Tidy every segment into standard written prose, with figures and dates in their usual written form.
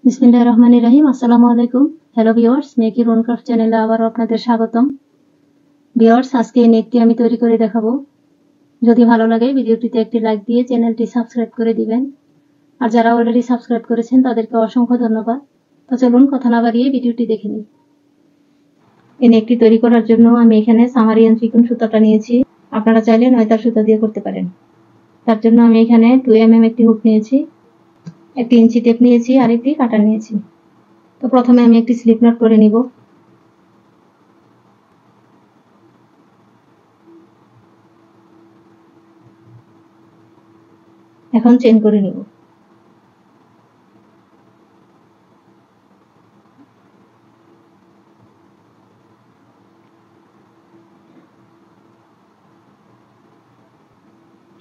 বিসমিল্লাহির রহমানির রহিম। আসসালামু আলাইকুম। হ্যালো ভিউয়ার্স, মেকি রনক্রাফট চ্যানেলে আবারও আপনাদের স্বাগতম। ভিউয়ার্স, আজকে এই নেকটি আমি তৈরি করে দেখাবো। যদি ভালো লাগে ভিডিওটিতে একটি লাইক দিয়ে চ্যানেলটি সাবস্ক্রাইব করে দিবেন। আর যারা অলরেডি সাবস্ক্রাইব করেছেন তাদেরকে অসংখ্য ধন্যবাদ। তো চলুন কথা না বাড়িয়ে ভিডিওটি দেখে নিই। এই নেকটি তৈরি করার জন্য আমি এখানে সামারিয়ান চিকন সুতাটা নিয়েছি। আপনারা চাইলে নয়তার সুতা দিয়ে করতে পারেন। তার জন্য আমি এখানে 2 mm একটি হুক নিয়েছি, একটি ইঞ্চি টেপ নিয়েছি আর একটি কাটা নিয়েছি। তো প্রথমে আমি একটি স্লিপ নট করে নিব। এখন চেইন করে নিব।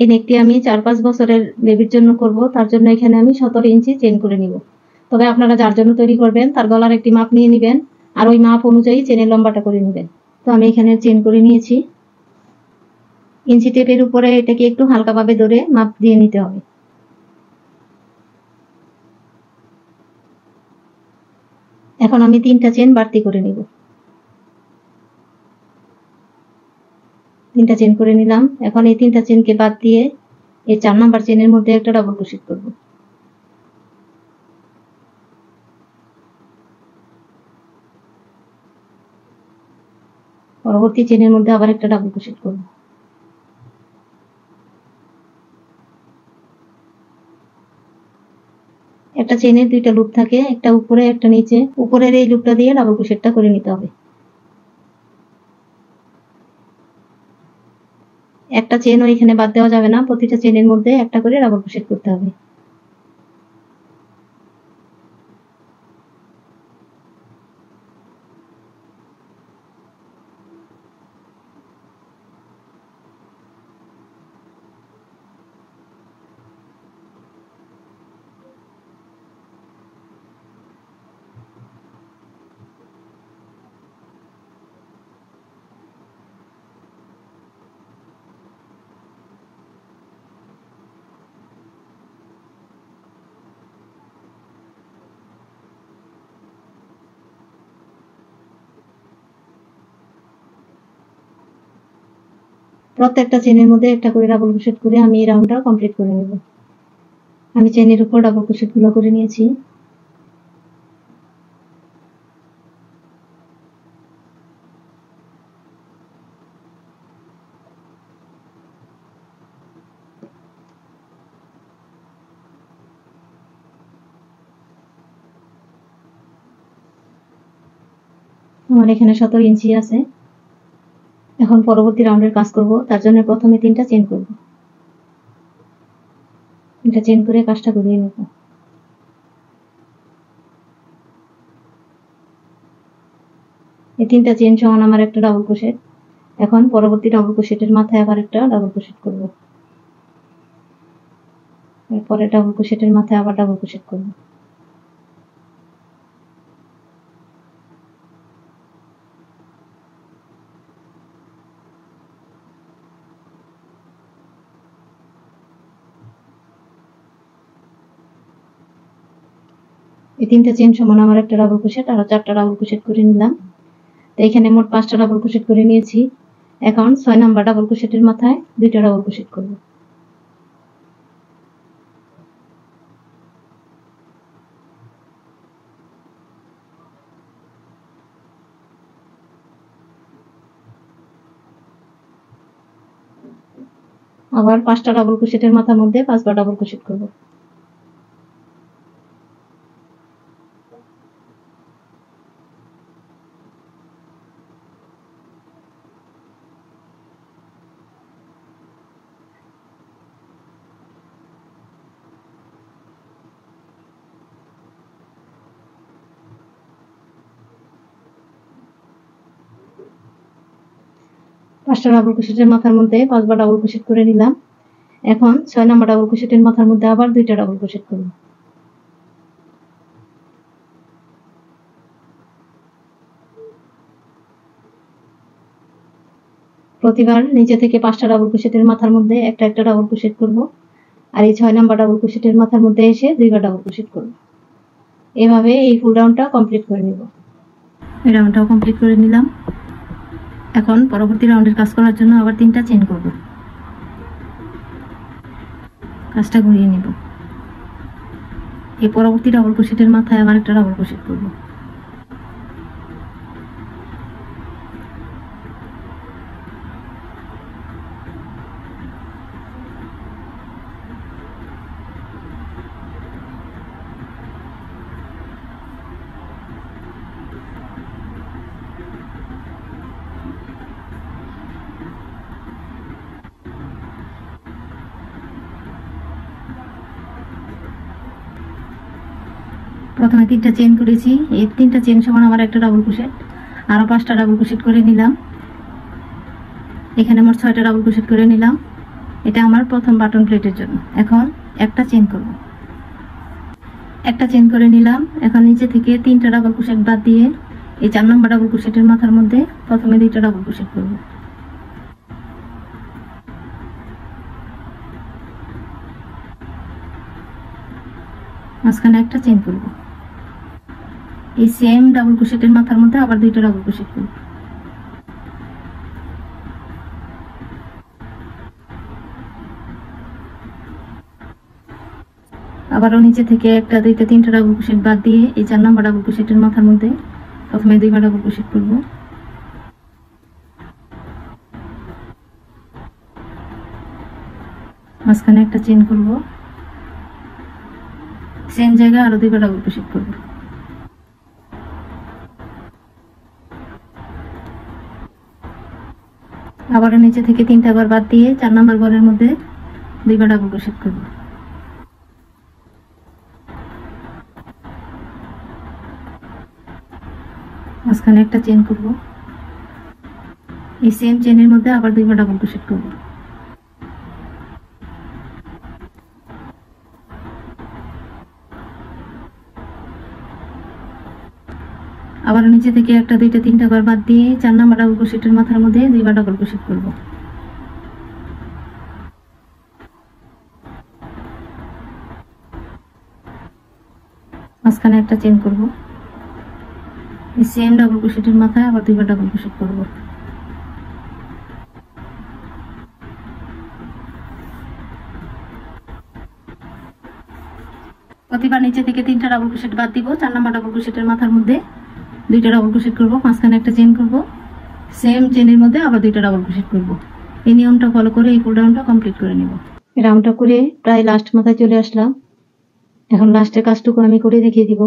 এই নেকটি আমি 4-5 বছরের বেবির জন্য করব, তার জন্য এখানে আমি 17 ইঞ্চি চেইন করে নিব। তবে আপনারা যার জন্য তৈরি করবেন তার গলার একটি মাপ নিয়ে নেবেন আর ওই মাপ অনুযায়ী চেনের লম্বাটা করে নেবেন। তো আমি এখানে চেইন করে নিয়েছি। ইঞ্চি টেপের উপরে এটাকে একটু হালকাভাবে ধরে মাপ দিয়ে নিতে হবে। এখন আমি 3টা চেন বাড়তি করে নিব। 3টা চেন করে নিলাম। এখন এই 3টা চেনকে বাদ দিয়ে এই 4 নাম্বার চেনের মধ্যে একটা ডাবল ক্রোশেট করব। পরবর্তী চেনের মধ্যে আবার একটা ডাবল ক্রোশেট করব। একটা চেনের 2টা লুপ থাকে, একটা উপরে একটা নিচে। উপরের এই লুপটা দিয়ে ডাবল ক্রোশেটটা করে নিতে হবে। একটা চেনও এখানে বাদ দেওয়া যাবে না, প্রতিটা চেনের মধ্যে একটা করে ডাবল ক্রোশেট করতে হবে। প্রত্যেকটা চেনের মধ্যে একটা করে ডাবল ক্রোশেট করে আমি এই রাউন্ডটা কমপ্লিট করে নেব। আমি চেনের উপর ডাবল ক্রোশেট গুলো করে নিয়েছি। আমার এখানে 17 ইঞ্চি আছে। এখন পরবর্তী রাউন্ডের কাজ করব, তার জন্য প্রথমে 3টা চেন করব। 3টা চেন করে কাজটা করিয়ে নেব। এই 3টা চেন সমান আমার একটা ডাবল ক্রোশেট। এখন পরবর্তী ডাবল ক্রোশেটের মাথায় আবার একটা ডাবল ক্রোশেট করব। এরপরে ডাবল ক্রোশেটের মাথায় আবার ডাবল ক্রোশেট করব। এই 3টা চেন সমান আমার একটা ডাবল ক্রোশেট, আর 4টা ডাবল ক্রোশেট করে নিলাম। তো এখানে মোট 5টা ডাবল ক্রোশেট করে নিয়েছি। এখন 6 নাম্বার ডাবল ক্রোশেটের মাথায় 2টা ডাবল ক্রোশেট করব। আবার 5টা ডাবল ক্রোশেটের মাথার মধ্যে 5বার ডাবল ক্রোশেট করব। পাঁচটা ডাবল ক্রোশেটের মাথার মধ্যে 5বার ডাবল ক্রোশেট করে নিলাম। এখন 6 নাম্বার ডাবল ক্রোশেটের মাথার মধ্যে আবার 2টা ডাবল ক্রোশেট করব। প্রতিবার নিচে থেকে 5টা ডাবল ক্রোশেটের মাথার মধ্যে একটা একটা ডাবল ক্রোশেট করব, আর এই 6 নাম্বার ডাবল ক্রোশেটের মাথার মধ্যে এসে 2বার ডাবল ক্রোশেট করব। এভাবে এই ফুল রাউন্ডটা কমপ্লিট করে নিব। এই রাউন্ডটাও কমপ্লিট করে নিলাম। এখন পরবর্তী রাউন্ডের কাজ করার জন্য আবার 3টা চেইন করব। কাজটা ঘুরিয়ে নিব। এই পরবর্তী ডাবল ক্রোশেটের মাথায় আবার একটা ডাবল ক্রোশেট করব। প্রথমে 3টা চেইন করেছি, এই 3টা চেইন সমান আমার একটা ডাবল ক্রোশেট, আরো 5টা ডাবল ক্রোশেট করে নিলাম। এখানে মোট 6টা ডাবল ক্রোশেট করে নিলাম। এটা আমার প্রথম বাটন প্লেটের জন্য। এখন একটা চেইন করব। একটা চেইন করে নিলাম। এখন নিচে থেকে 3টা ডাবল ক্রোশেট বাদ দিয়ে এই 4 নম্বর ডাবল ক্রোশেটের মাথার মধ্যে প্রথমে 2টা ডাবল ক্রোশেট করব। মাঝখানে একটা চেইন করব। এই সেম ডাবল ক্রোশেটের মাথার মধ্যে আবার 2টা ডাবল ক্রোশেট করব। আবারও নিচে থেকে একটা 2টা 3টা ডাবল ক্রোশেট বাদ দিয়ে এই 4 নম্বর ডাবল ক্রোশেটের মাথার মধ্যে প্রথমে 2বার ডাবল ক্রোশেট করব। মাঝখানে একটা চেইন করব। সেম জায়গায় আরো 2বার ডাবল ক্রোশেট করব। আবারও নিচে থেকে 3টা ঘর বাদ দিয়ে 4 নম্বর ঘরের মধ্যে 2বার ডাবল ক্রোশেট করব। মাঝখানে একটা চেইন করব। এই সেম চেইনের মধ্যে আবার 2বার ডাবল ক্রোশেট করব। আবার নিচে থেকে একটা 2টা 3টা ঘর বাদ দিয়ে 4 নম্বর ডাবল ক্রোশেটের মাথার মধ্যে 2বার ডাবল ক্রোশেট করব। মাঝখানে একটা চেইন করব। এই সেম ডাবল ক্রোশেটের মাথায় আবার 2বার ডাবল ক্রোশেট করব। প্রতিবার নিচে থেকে 3টা ডাবল ক্রোশেট বাদ দিব, 4 নম্বর ডাবল ক্রোশেটের মাথার মধ্যে 2টা ডাবল ক্রোশেট করব। মাঝখানে একটা চেইন করব। সেম চেইনের মধ্যে আবার 2টা ডাবল ক্রোশেট করব। এই নিয়মটা ফলো করে এই ফুল রাউন্ডটা কমপ্লিট করে নেব। রাউন্ডটা করে প্রায় লাস্ট মাথায় চলে আসলাম। এখন লাস্টের কাজটুকু আমি করে দেখিয়ে দিব।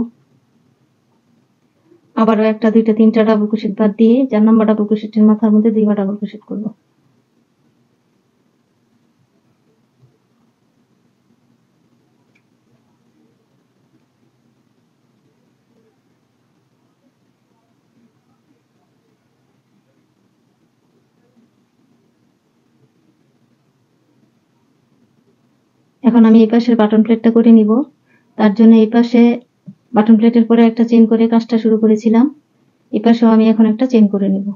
আবারও একটা 2টা 3টা ডাবল ক্রোশেট বাদ দিয়ে 4 নম্বর ডাবল ক্রোশেটের মাথার মধ্যে 2বার ডাবল ক্রোশেট করব। এখন আমি এই পাশের বাটন প্লেটটা করে নিব। তার জন্য এই পাশে বাটন প্লেটের পরে একটা চেইন করে কাজটা শুরু করেছিলাম। এই পাশেও আমি এখন একটা চেইন করে নিব।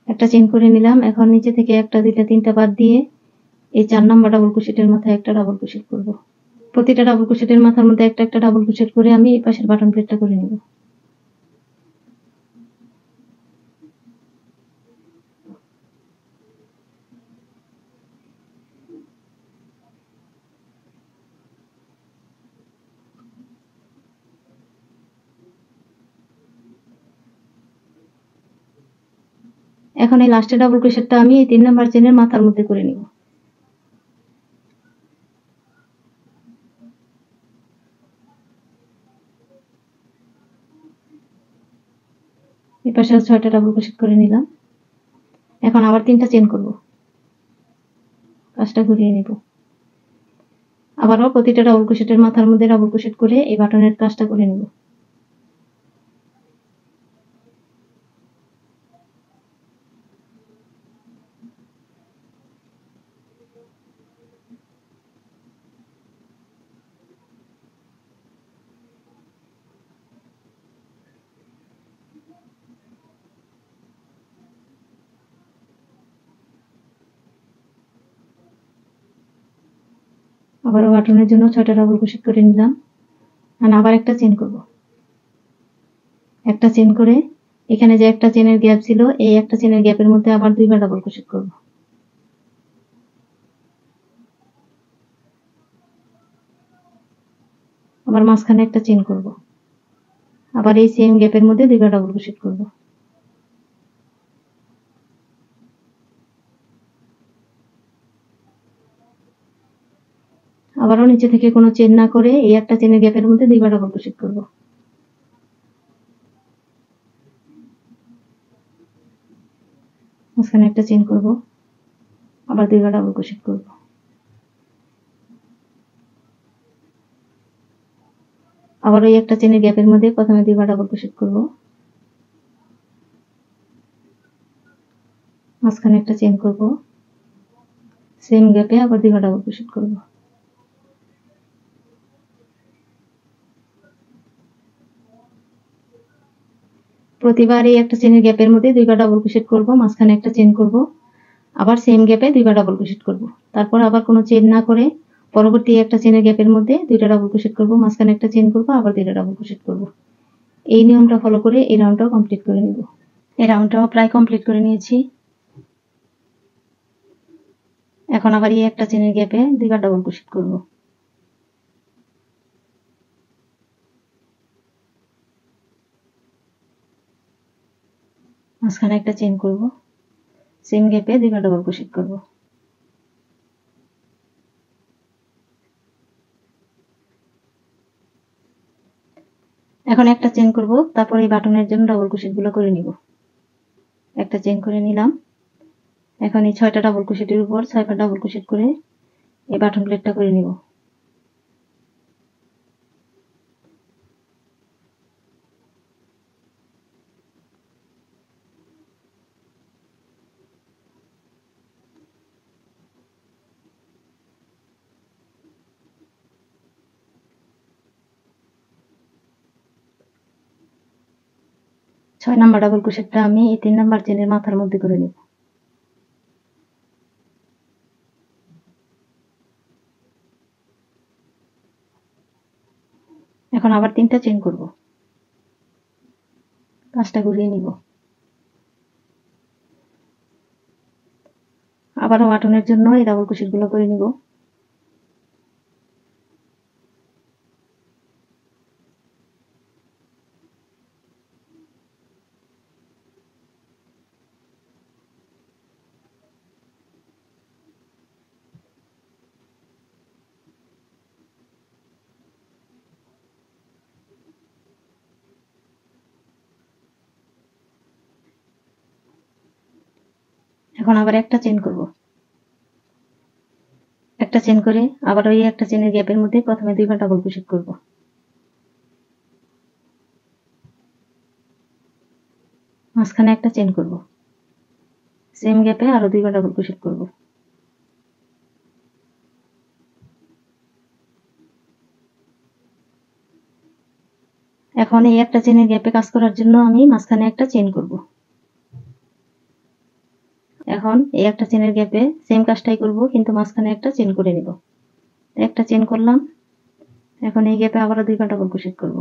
একটা চেইন করে নিলাম। এখন নিচে থেকে একটা 2টা 3টা বাদ দিয়ে এই 4 নম্বর ডাবল ক্রোশেটের মাথায় একটা ডাবল ক্রোশেট করব। প্রতিটা ডাবল ক্রোশেটের মাথার মধ্যে একটা একটা ডাবল ক্রোশেট করে আমি এই পাশের বাটন প্লেটটা করে নিব। এখন এই লাস্টের ডাবল ক্রোশেটটা আমি এই 3 নম্বর চেইনের মাথার মধ্যে করে নিব। এই পাশে 6টা ডাবল ক্রোশেট করে নিলাম। এখন আবার 3টা চেইন করব। কাজটা ঘুরিয়ে নিব। আবারও প্রতিটা ডাবল ক্রোশেটের মাথার মধ্যে ডাবল ক্রোশেট করে এই বাটনের কাজটা করে নিব। আবারও বাটনের জন্য 6টা ডাবল ক্রোশেট করে নিলাম। আর আবার একটা চেন করব। একটা চেন করে এখানে যে একটা চেনের গ্যাপ ছিল এই একটা চেনের গ্যাপের মধ্যে আবার দুইবার ডাবল ক্রোশেট করব। আবার মাঝখানে একটা চেন করব। আবার এই সেম গ্যাপের মধ্যে দুইবার ডাবল ক্রোশেট করব। আবারও নিচে থেকে কোনো চেন না করে এই একটা চেনের গ্যাপের মধ্যে দুইবার ডাবল ক্রোশেট করব। মাঝখানে একটা চেন করব, আবার দুইবার ডাবল ক্রোশেট করব। আবার ওই একটা চেনের গ্যাপের মধ্যে প্রথমে দুইবার ডাবল ক্রোশেট করব, মাঝখানে একটা চেন করব, সেম গ্যাপে আবার দুইবার ডাবল ক্রোশেট করব। প্রতিবার এই একটা চেনের গ্যাপের মধ্যে দুইবার ডাবল ক্রোশেট করব, মাঝখানে একটা চেন করব, আবার সেম গ্যাপে দুইবার ডাবল ক্রোশেট করব। তারপর আবার কোনো চেন না করে পরবর্তী একটা চেনের গ্যাপের মধ্যে দুইটা ডাবল ক্রোশেট করব, মাঝখানে একটা চেন করব, আবার দুইটা ডাবল ক্রোশেট করব। এই নিয়মটা ফলো করে এই রাউন্ডটাও কমপ্লিট করে নেব। এই রাউন্ডটাও প্রায় কমপ্লিট করে নিয়েছি। এখন আবার এই একটা চেনের গ্যাপে দুইবার ডাবল ক্রোশেট করব। মাঝখানে একটা চেন করব, সেম গ্যাপে দুইবার ডাবল ক্রোশেট করব। এখন একটা চেন করব, তারপর এই বাটনের জন্য ডাবল ক্রোশেট গুলো করে নিব। একটা চেন করে নিলাম। এখন এই 6টা ডাবল ক্রোশেটের উপর 6বার ডাবল ক্রোশেট করে এই বাটন প্লেটটা করে নিব। ছয় নাম্বার ডাবল ক্রোশেটটা আমি এই 3 নাম্বার চেনের মাথার মধ্যে করে নিব। এখন আবার 3টা চেন করব, কাজটা ঘুরিয়ে নিব। আবারও বাটনের জন্য এই ডাবল ক্রোশেট গুলো করে নিব। এখন আবার একটা চেন করব। একটা চেন করে আবার ওই একটা চেনের গ্যাপের মধ্যে প্রথমে দুইবার ডাবল ক্রোশেট করব। মাঝখানে একটা চেন করব, সেম গ্যাপে আরো দুইবার ডাবল ক্রোশেট করব। এখন এই একটা চেনের গ্যাপে কাজ করার জন্য আমি মাঝখানে একটা চেন করব। এখন এই একটা চেনের গ্যাপে সেম কাজটাই করব, কিন্তু মাঝখানে একটা চেন করে নিব। একটা চেন করলাম। এখন এই গ্যাপে আবার দুইবার ডাবল ক্রোশেট করব।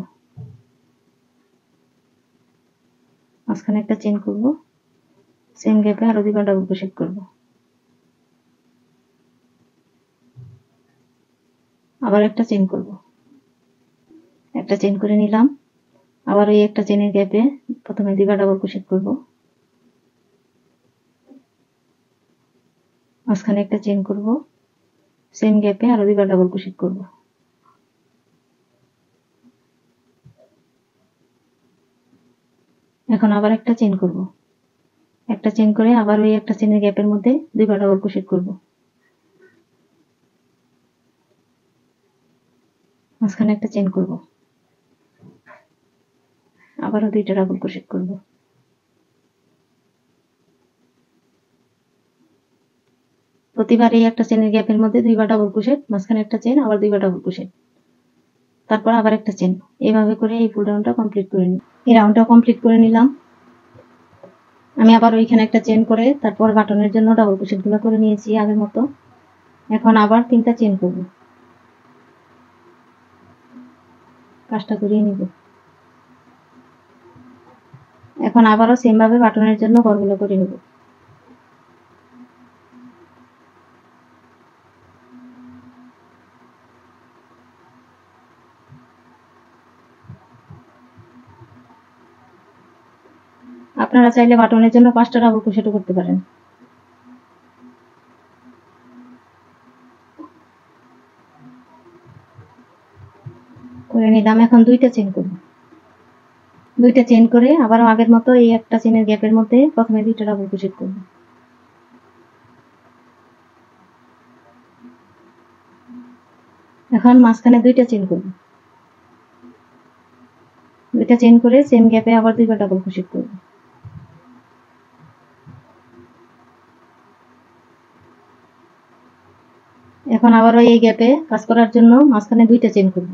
মাঝখানে একটা চেন করব, সেম গ্যাপে আরো দুইবার ডাবল ক্রোশেট করব। আবার একটা চেন করব। একটা চেন করে নিলাম। আবার ওই একটা চেনের গ্যাপে প্রথমে দুইবার ডাবল ক্রোশেট করব। মাঝখানে একটা চেন করব, সেম গ্যাপে আরো দুইবার ডাবল ক্রোশেট করব। এখন আবার একটা চেন করব। একটা চেন করে আবার ওই একটা চেনের গ্যাপের মধ্যে দুইবার ডাবল ক্রোশেট করব। মাঝখানে একটা চেন করব, আবারও দুইটা ডাবল ক্রোশেট করব। প্রতিবার এই একটা চেনের গ্যাপের মধ্যে দুইবার ডাবল ক্রোশেট, মাঝখানে একটা চেন, আবার দুইবার ডাবল ক্রোশেট, তারপর আবার একটা চেন। এইভাবে করে এই ফুল রাউন্ডটা কমপ্লিট করে নিই। এই রাউন্ডটা কমপ্লিট করে নিলাম। আমি আবার ওইখানে একটা চেন করে তারপর বাটনের জন্য ডাবল ক্রোশেট গুলো করে নিয়েছি আগের মতো। এখন আবার 3টা চেন করব। কাজটা করিয়ে নিব। এখন আবারও সেম ভাবে বাটনের জন্য ঘরগুলো করে নেব। আপনারা চাইলে বাটনের জন্য 5টা ডাবল ক্রোশেটও করতে পারেন। করে নিলাম। এখন 2টা চেইন করব। 2টা চেইন করে আবারও আগের মতো এই একটা চেইনের গ্যাপের মধ্যে প্রথমে 2টা ডাবল ক্রোশেট করব। এখন মাঝখানে 2টা চেইন করব। 2টা চেইন করে সেম গ্যাপে আবার 2বার ডাবল ক্রোশেট করব। এখন আবারও এই গ্যাপে কাজ করার জন্য মাঝখানে 2টা চেইন করব।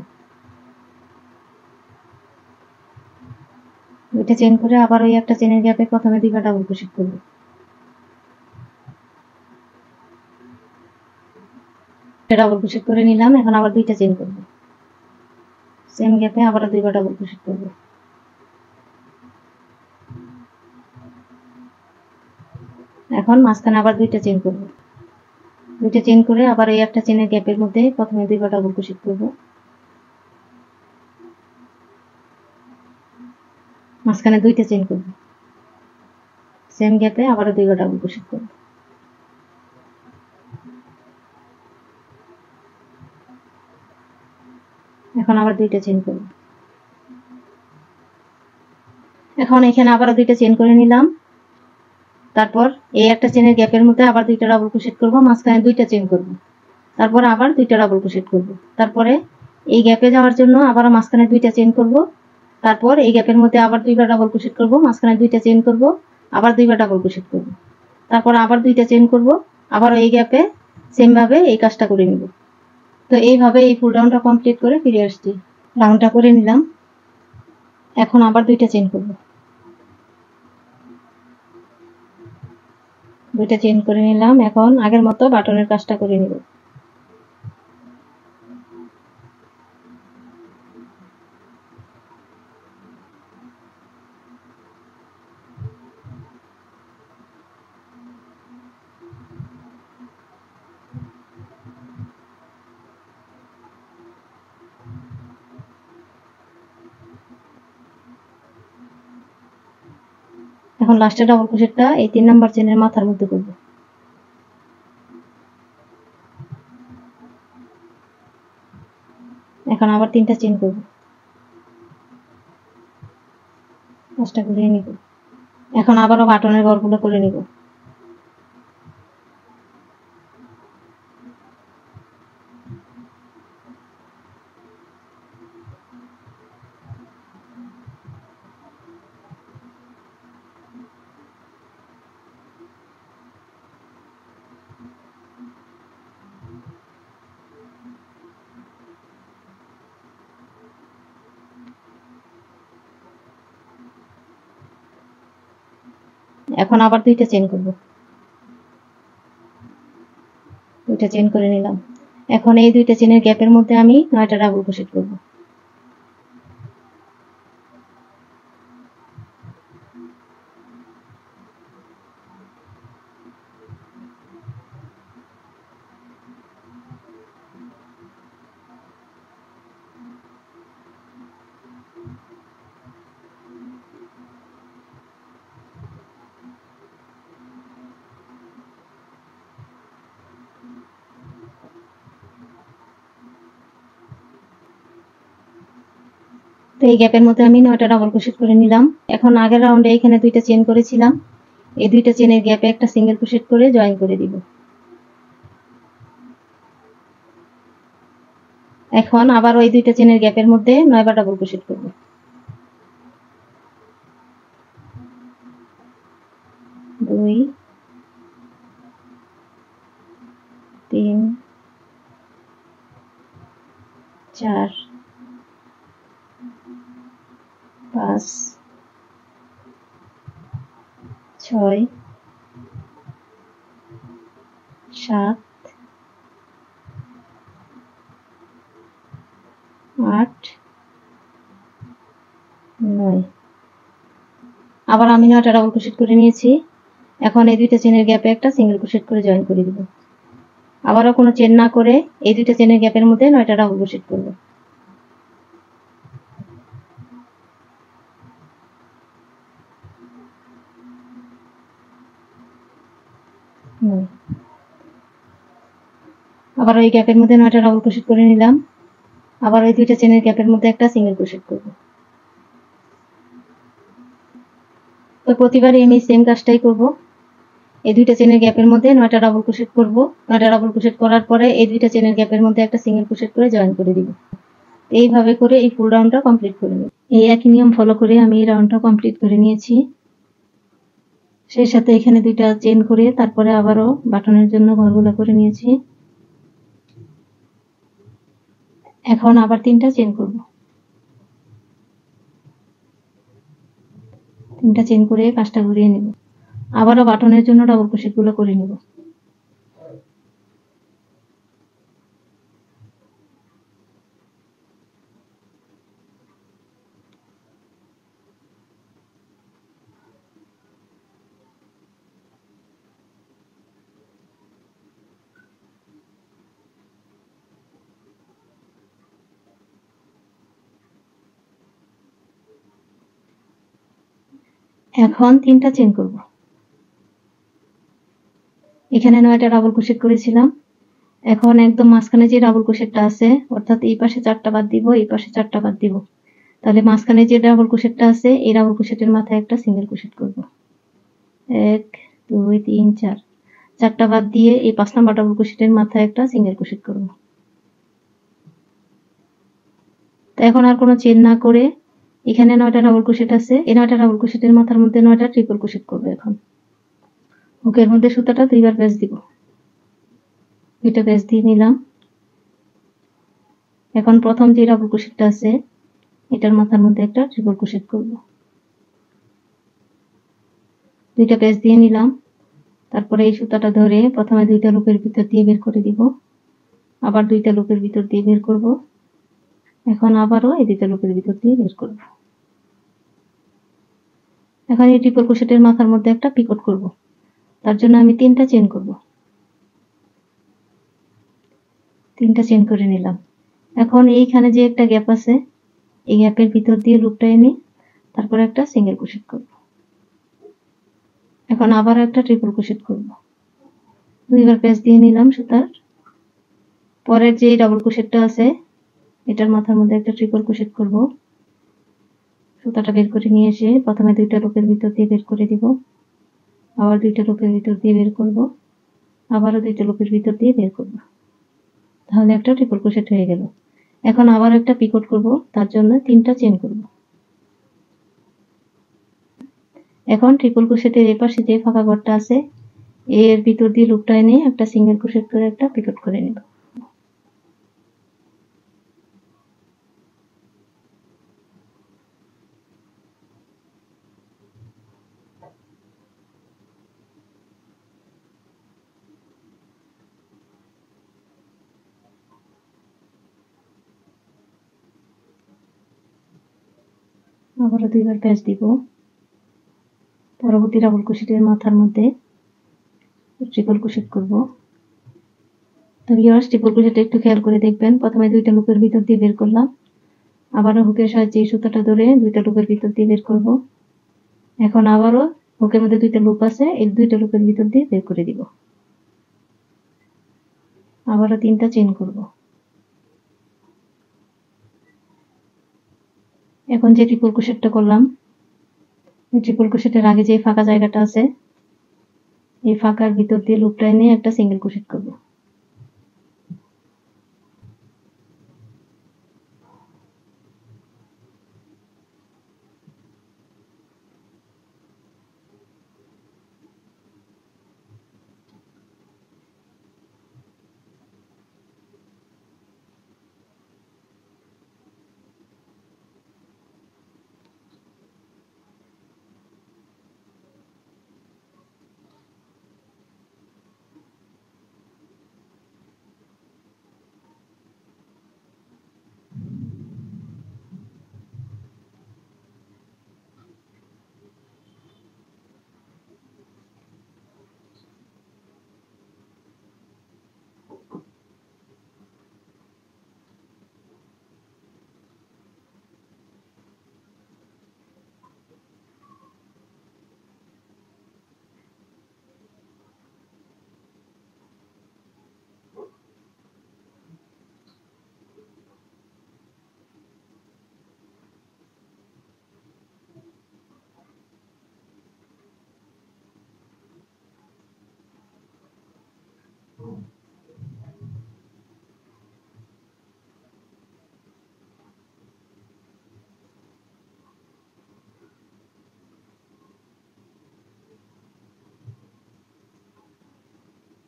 2টা চেইন করে আবার ওই একটা চেইনের গ্যাপে প্রথমে 2বার ডাবল ক্রোশেট করব। ডাবল ক্রোশেট করে নিলাম। এখন আবার 2টা চেইন করব। সেম গ্যাপে আবার 2বার ডাবল ক্রোশেট করব। এখন মাঝখানে আবার 2টা চেইন করব। 2টা চেইন করে আবার এই একটা চেইনের গ্যাপের মধ্যে প্রথমে 2বার ডাবল ক্রোশেট করব। মাঝখানে 2টা চেইন করব। সেম গ্যাপে আবার 2বার ডাবল ক্রোশেট করব। এখন আবার 2টা চেইন করব। এখন এখানে আবার 2টা চেইন করে নিলাম। তারপর এই একটা চেইনের গ্যাপের মধ্যে আবার 2টা ডাবল ক্রোশেট করব। মাঝখানে 2টা চেইন করব। তারপর আবার 2টা ডাবল ক্রোশেট করব। তারপরে এই গ্যাপে যাওয়ার জন্য আবার মাঝখানে 2টা চেইন করব। তারপর এই গ্যাপের মধ্যে আবার 2বার ডাবল ক্রোশেট করব। মাঝখানে 2টা চেইন করব। আবার 2বার ডাবল ক্রোশেট করব। তারপর আবার 2টা চেইন করব। আবার এই গ্যাপে সেম ভাবে এই কাজটা করে নিব। তো এইভাবে এই ফুল রাউন্ডটা কমপ্লিট করে ফিরে আসছি। রাউন্ডটা করে নিলাম। এখন আবার 2টা চেইন করব। 2টা চেইন করে নিলাম। এখন আগের মতো বাটনের কাজটা করে নিব। এখন লাস্টের ডাবল ক্রোশেটটা এই 3 নাম্বার চেইনের মাথার মধ্যে করব। এখন আবার 3টা চেইন করব। কাজটা করে নিব। এখন আবারও বাটনের ঘরগুলো করে নিব। এখন আবার 2টা চেইন করব। 2টা চেইন করে নিলাম। এখন এই 2টা চেইনের গ্যাপের মধ্যে আমি 9টা ডাবল ক্রোশেট করব। তো এই গ্যাপের মধ্যে আমি 9টা ডাবল ক্রোশেট করে নিলাম। এখন আগের রাউন্ডে এখানে 2টা চেইন করেছিলাম। এই 2টা চেইনের গ্যাপে একটা সিঙ্গেল ক্রোশেট করে জয়েন করে দিব। এখন আবার ওই 2টা চেইনের গ্যাপের মধ্যে 9বার ডাবল ক্রোশেট করব। 2 3 4 5 6 7 8 9। আবার আমি 9টা ডাবল ক্রোশেট করে নিয়েছি। এখন এই দুইটা চেনের গ্যাপে একটা সিঙ্গেল ক্রোশেট করে জয়েন করে দিব। আবারও কোনো চেন না করে এই দুইটা চেনের গ্যাপের মধ্যে 9টা ডাবল ক্রোশেট করব। আবার ওই গ্যাপের মধ্যে 9টা ডাবল ক্রোশেট করে নিলাম। আবার ওই দুইটা চেনের গ্যাপের মধ্যে একটা সিঙ্গেল ক্রোশেট করব। তো প্রতিবারই আমি সেম কাজটাই করব। এই দুইটা চেনের গ্যাপের মধ্যে 9টা ডাবল ক্রোশেট করব। 9টা ডাবল ক্রোশেট করার পরে এই দুইটা চেনের গ্যাপের মধ্যে একটা সিঙ্গেল ক্রোশেট করে জয়েন করে দিব। এইভাবে করে এই ফুল রাউন্ডটা কমপ্লিট করে নিব। এই একই নিয়ম ফলো করে আমি এই রাউন্ডটা কমপ্লিট করে নিয়েছি। সেই সাথে এখানে দুইটা চেন করে তারপরে আবারও বাটনের জন্য ঘরগুলো করে নিয়েছি। এখন আবার 3টা চেন করব। 3টা চেন করে কাজটা ঘুরিয়ে নেব। আবারও বাটনের জন্য ডাবল ক্রোশেট গুলো করে নিব। এখন 3টা চেন করব। এখানে 9টা ডাবল ক্রোশেট করেছিলাম। এখন একদম মাঝখানে যে ডাবল ক্রোশেটটা আছে, অর্থাৎ এই পাশে 4টা বাদ দিব, এই পাশে 4টা বাদ দিব। তাহলে মাঝখানে যে ডাবল ক্রোশেটটা আছে এই ডাবল ক্রোশেটের মাথায় একটা সিঙ্গেল ক্রোশেট করব। 1 2 3 4। 4টা বাদ দিয়ে এই 5 নাম্বার ডাবল ক্রোশেটের মাথায় একটা সিঙ্গেল ক্রোশেট করব। তো এখন আর কোনো চেন না করে এখানে 9টা ডাবল ক্রোশেট আছে, এই 9টা ডাবল ক্রোশেটের মাথার মধ্যে 9টা ট্রিপল ক্রোশেট করব। এখন হুকের মধ্যে সুতাটা 2বার প্যাঁচ দিব। 2টা প্যাঁচ দিয়ে নিলাম। এখন প্রথম যে ডাবল ক্রোশেটটা আছে এটার মাথার মধ্যে একটা ট্রিপল ক্রোশেট করব। 2টা প্যাঁচ দিয়ে নিলাম। তারপরে এই সুতাটা ধরে প্রথমে 2টা লুপের ভিতর দিয়ে বের করে দিব, আবার 2টা লুপের ভিতর দিয়ে বের করব। এখন আবারও এই 2টা লুপের ভিতর দিয়ে বের করব। এখন এই ট্রিপল ক্রোশেটের মাথার মধ্যে একটা পিকট করব। তার জন্য আমি 3টা চেন করব। 3টা চেন করে নিলাম। এখন এইখানে যে একটা গ্যাপ আছে এই গ্যাপের ভিতর দিয়ে লুপটা এনে তারপরে একটা সিঙ্গেল ক্রোশেট করব। এখন আবার একটা ট্রিপল ক্রোশেট করব। 2বার প্যাঁচ দিয়ে নিলাম সুতার। পরের যে ডাবল ক্রোশেটটা আছে এটার মাথার মধ্যে একটা ট্রিপল ক্রোশেট করব। সুতাটা বের করে নিয়ে এসে প্রথমে 2টা লুপের ভিতর দিয়ে বের করে দিব, আবার 2টা লুপের ভিতর দিয়ে বের করব, আবারও 2টা লুপের ভিতর দিয়ে বের করব। তাহলে একটা ট্রিপল ক্রোশেট হয়ে গেল। এখন আবার একটা পিকট করব, তার জন্য 3টা চেন করব। এখন ট্রিপল ক্রোশেটের এই পাশে যে ফাঁকা ঘরটা আছে এর ভিতর দিয়ে লুপটা এনে একটা সিঙ্গেল ক্রোশেট করে একটা পিকট করে নেব। আবারও 2বার প্যাঁচ দিব। পরবর্তী ডাবল ক্রোশেটের মাথার মধ্যে ট্রিপল ক্রোশেট করব। তো ভিউয়ার্স, ট্রিপল ক্রোশেটটা একটু খেয়াল করে দেখবেন। প্রথমে 2টা লুপের ভিতর দিয়ে বের করলাম, আবারও হুকের সাহায্যে এই সুতাটা ধরে 2টা লুপের ভিতর দিয়ে বের করব। এখন আবারও হুকের মধ্যে 2টা লুপ আছে, এই 2টা লুপের ভিতর দিয়ে বের করে দিব। আবারও 3টা চেন করব। এখন যে ট্রিপল ক্রোশেটটা করলাম এই ট্রিপল ক্রোশেটের আগে যে ফাঁকা জায়গাটা আছে এই ফাঁকার ভিতর দিয়ে লুপটা এনে একটা সিঙ্গেল ক্রোশেট করব।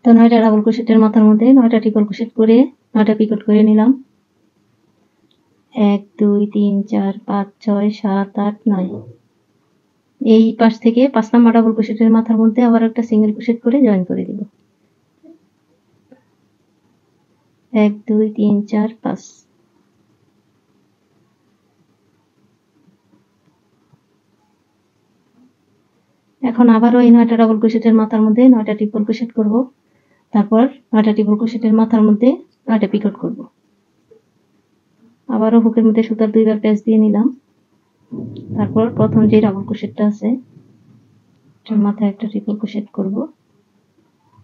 তো 9টা ডাবল ক্রোশেটের মাথার মধ্যে 9টা ট্রিপল ক্রোশেট করে 9টা পিকট করে নিলাম। 1 2 3 4 5 6 7 8 9। এই পাশ থেকে 5 নাম্বার ডাবল ক্রোশেটের মাথার মধ্যে আবার একটা সিঙ্গেল ক্রোশেট করে জয়েন করে দিব। 1 2 3 4 5। এখন আবারও এই 9টা ডাবল ক্রোশেটের মাথার মধ্যে 9টা ট্রিপল ক্রোশেট করব। তারপর 9টা ট্রিপল ক্রোশেটের মাথার মধ্যে 9টা পিকট করব। আবারও হুকের মধ্যে সুতার 2বার প্যাচ দিয়ে নিলাম। তারপর প্রথম যে ডাবল ক্রোশেটটা আছে তার মাথায় একটা ট্রিপল ক্রোশেট করব,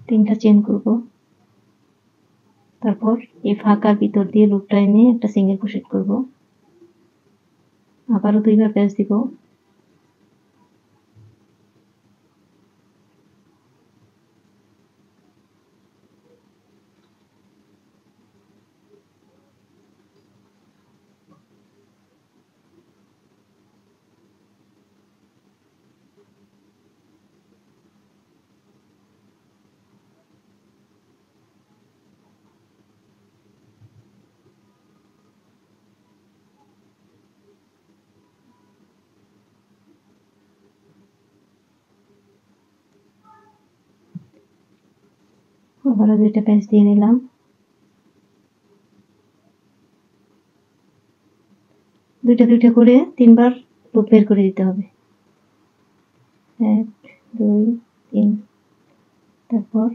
3টা চেইন করব। তারপর এই ফাঁকার ভিতর দিয়ে লুপটা এনে একটা সিঙ্গেল ক্রোশেট করব। আবারও 2বার প্যাচ দিব। আবারও 2টা প্যাচ দিয়ে নিলাম। দুইটা করে 3বার লুপ বের করে দিতে হবে। 1 2 3। তারপর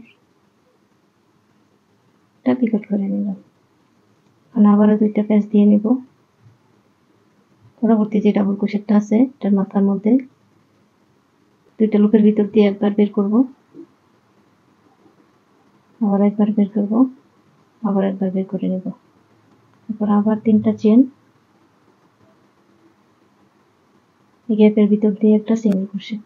এটা পিকট করে নিলাম। এখন আবারও 2টা প্যাচ দিয়ে নিব। পরবর্তী যে ডাবল ক্রোশেটটা আছে এটার মাথার মধ্যে 2টা লুপের ভিতর দিয়ে একবার বের করব, আবার একবার বের করব, আবার একবার বের করে নেব। তারপর আবার 3টা চেন, এই গ্যাপের ভিতর দিয়ে একটা সিঙ্গেল ক্রোশেট।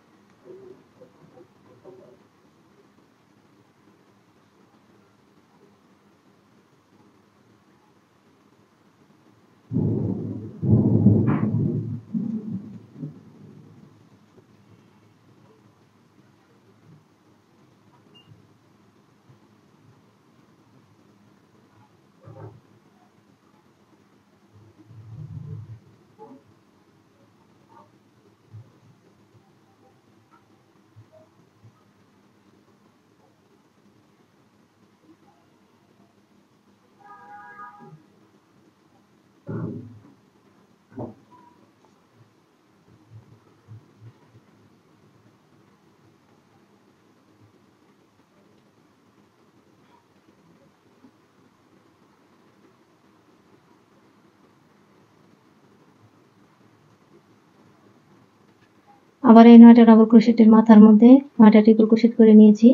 আবার এই 9টা ডাবল ক্রোশেটের মাথার মধ্যে 9টা ট্রিপল ক্রোশেট করে নিয়েছি,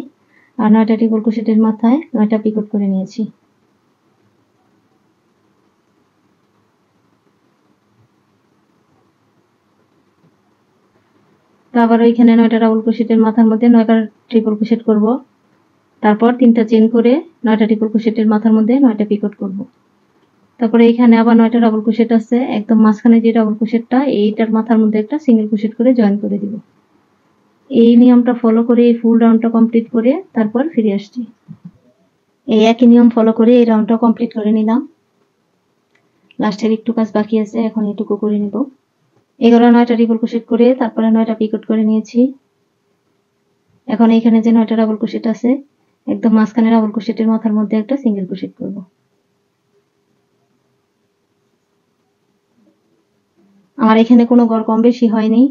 আর 9টা ট্রিপল ক্রোশেটের মাথায় 9টা পিকট করে নিয়েছি। তো আবার ওইখানে 9টা ডাবল ক্রোশেটের মাথার মধ্যে 9বার ট্রিপল ক্রোশেট করব। তারপর 3টা চেইন করে 9টা ট্রিপল ক্রোশেটের মাথার মধ্যে 9টা পিকট করব। তারপরে এইখানে আবার 9টা ডাবল ক্রোশেট আছে, একদম মাঝখানে যে ডাবল ক্রোশেটটা এইটার মাথার মধ্যে একটা সিঙ্গেল ক্রোশেট করে জয়েন করে দিব। এই নিয়মটা ফলো করে এই ফুল রাউন্ডটা কমপ্লিট করে তারপর ফিরে আসছি। এই একই নিয়ম ফলো করে এই রাউন্ডটা কমপ্লিট করে নিলাম। লাস্টের একটু কাজ বাকি আছে, এখন এটুকু করে নেব। এগুলো 9টা ট্রিপল ক্রোশেট করে তারপরে 9টা পিকট করে নিয়েছি। এখন এইখানে যে 9টা ডাবল ক্রোশেট আছে একদম মাঝখানে ডাবল ক্রোশেটের মাথার মধ্যে একটা সিঙ্গেল ক্রোশেট করব। আমার এখানে কোনো গড় কম বেশি হয়নি।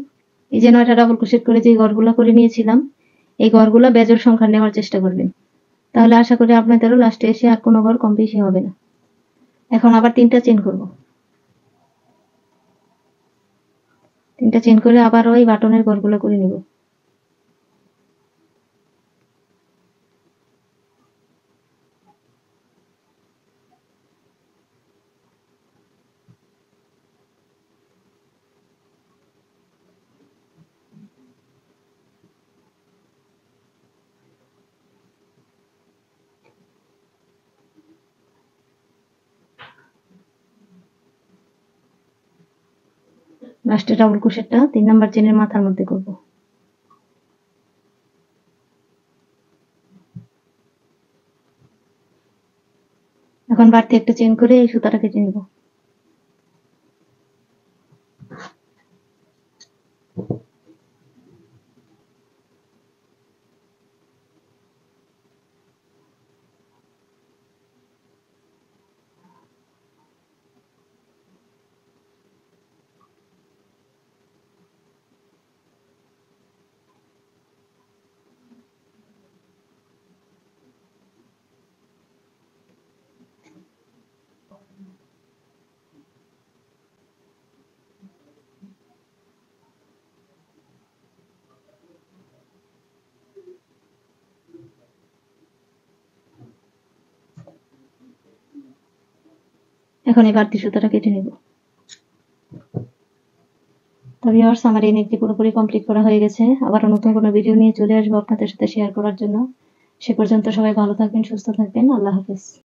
এই যে 9টা ডাবল ক্রোশেট করে যে গড়গুলা করে নিয়েছিলাম এই গড়গুলা বেজোড় সংখ্যা নেওয়ার চেষ্টা করবেন, তাহলে আশা করি আপনাদেরও লাস্টে এসে আর কোনো গড় কম বেশি হবে না। এখন আবার 3টা চেইন করব। 3টা চেইন করে আবার ওই বাটনের গড়গুলো করে নেব। লাস্টে ডাবল ক্রোশেটটা 3 নাম্বার চেনের মাথার মধ্যে করব। বাড়তি একটা চেন করে এই সুতাটা কেটে নিব। এখন এই বাড়তি সুতাটা কেটে নিব। তো ভিউয়ার্স, আমার এই নেকটি পুরোপুরি কমপ্লিট করা হয়ে গেছে। আবারও নতুন কোনো ভিডিও নিয়ে চলে আসবো আপনাদের সাথে শেয়ার করার জন্য। সে পর্যন্ত সবাই ভালো থাকবেন, সুস্থ থাকবেন। আল্লাহ হাফেজ।